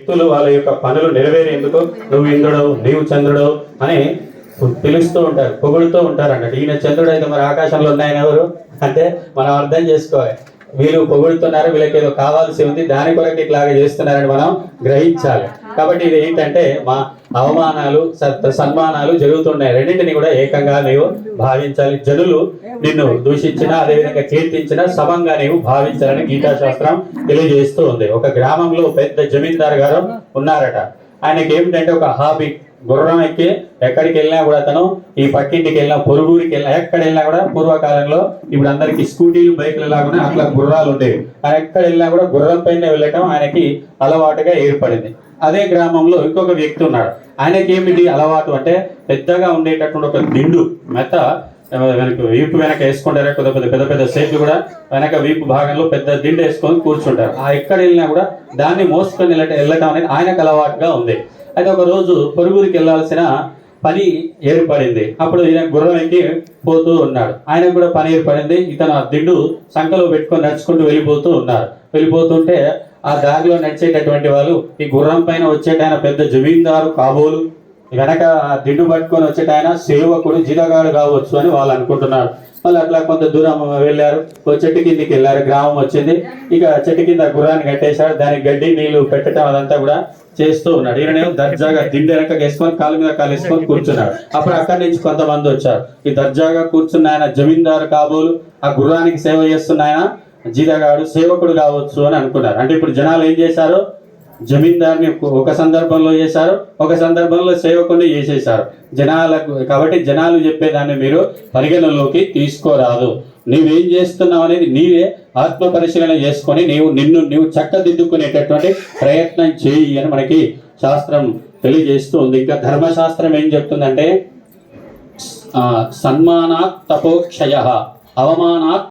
వ్యక్తులు వాళ్ళ యొక్క పనులు నెరవేరేందుకు నువ్వు ఇంద్రుడు నీవు చంద్రుడు అని పిలుస్తూ ఉంటారు, పొగుడుతూ ఉంటారు అన్నట్టు. ఈయన చంద్రుడు అయితే మరి ఆకాశంలో ఉన్నాయని ఎవరు అంటే మనం అర్థం చేసుకోవాలి. వీళ్ళు పొగుడుతున్నారు, వీళ్ళకి ఏదో కావాల్సి ఉంది, దాని కొరకు ఇట్లాగా చేస్తున్నారని మనం గ్రహించాలి. కాబట్టి ఇది ఏంటంటే మా అవమానాలు సన్మానాలు జరుగుతున్నాయి, రెండింటిని కూడా ఏకంగా నీవు భావించాలి. జనులు నిన్ను దూషించినా అదేవిధంగా కీర్తించినా సమంగా నీవు భావించాలని గీతాశాస్త్రం తెలియజేస్తూ ఉంది. ఒక గ్రామంలో పెద్ద జమీందారు గారు ఉన్నారట. ఆయనకి ఏమిటంటే ఒక హాబీ, గుర్రం ఎక్కి ఎక్కడికి వెళ్ళినా కూడా అతను ఈ పక్కింటికి వెళ్ళినా పొరుగురికి వెళ్ళినా ఎక్కడ వెళ్ళినా కూడా పూర్వకాలంలో ఇప్పుడు అందరికి స్కూటీలు బైకులు లాగా అట్లా గుర్రాలు ఉండేవి. ఆయన ఎక్కడ వెళ్ళినా కూడా గుర్రం పైన వెళ్ళటం ఆయనకి అలవాటుగా ఏర్పడింది. అదే గ్రామంలో ఇంకొక వ్యక్తి ఉన్నాడు. ఆయనకి ఏమిటి అలవాటు అంటే పెద్దగా ఉండేటటువంటి ఒక దిండు మెత్త వెనక వీపు వెనక వేసుకుంటారు. పెద్ద పెద్ద సేట్లు కూడా వెనక వీపు భాగంలో పెద్ద దిండు వేసుకొని కూర్చుంటారు. ఆ ఎక్కడ వెళ్ళినా కూడా దాన్ని మోసుకొని వెళ్ళటం అనేది ఆయనకు అలవాటుగా ఉంది. అయితే ఒక రోజు పొరుగురికి వెళ్ళాల్సిన పని ఏర్పడింది. అప్పుడు ఈయన గుర్రం ఎక్కి పోతూ ఉన్నాడు. ఆయనకు కూడా పని ఏర్పడింది. ఇతను ఆ దిండు సంకలో పెట్టుకొని నడుచుకుంటూ వెళ్ళిపోతూ ఉన్నారు. వెళ్ళిపోతుంటే ఆ దారిలో నడిచేటటువంటి వాళ్ళు ఈ గుర్రం పైన వచ్చేటాయన పెద్ద జమీందారు కాబోలు, వెనక దిండు పట్టుకొని వచ్చేటాయన సేవకుడు జీతగాడు కావచ్చు అని వాళ్ళు అనుకుంటున్నారు. మళ్ళీ అట్లా కొంత దూరం వెళ్ళారు. ఓ చెట్టు కిందికి వెళ్ళారు. గ్రామం వచ్చింది. ఇక చెట్టు కింద గుర్రాన్ని కట్టేశాడు. దానికి గడ్డి నీళ్లు పెట్టడం అదంతా కూడా చేస్తూ ఉన్నాడు. ఈయననేమో దర్జాగా దిండు వెనక వేసుకొని కాలు మీద కాలు వేసుకొని కూర్చున్నాడు. అప్పుడు అక్కడి నుంచి కొంతమంది వచ్చారు. ఈ దర్జాగా కూర్చున్న ఆయన జమీందారు కాబోలు, ఆ గుర్రానికి సేవ చేస్తున్న ఆయన జీతగాడు సేవకుడు కావచ్చు అని అనుకున్నారు. అంటే ఇప్పుడు జనాలు ఏం చేశారు, జమీందారుని ఒక సందర్భంలో చేశారు, ఒక సందర్భంలో సేవకుని చేసేశారు జనాలకు. కాబట్టి జనాలు చెప్పేదాన్ని మీరు పరిగణలోకి తీసుకోరాదు. నీవేం చేస్తున్నావు అనేది నీవే ఆత్మ పరిశీలన చేసుకొని నీవు చక్కదిద్దుకునేటటువంటి ప్రయత్నం చేయి అని మనకి శాస్త్రం తెలియజేస్తూ ఉంది. ఇంకా ధర్మశాస్త్రం ఏం చెప్తుందంటే సన్మానాత్ తపోక్షయ అవమానాత్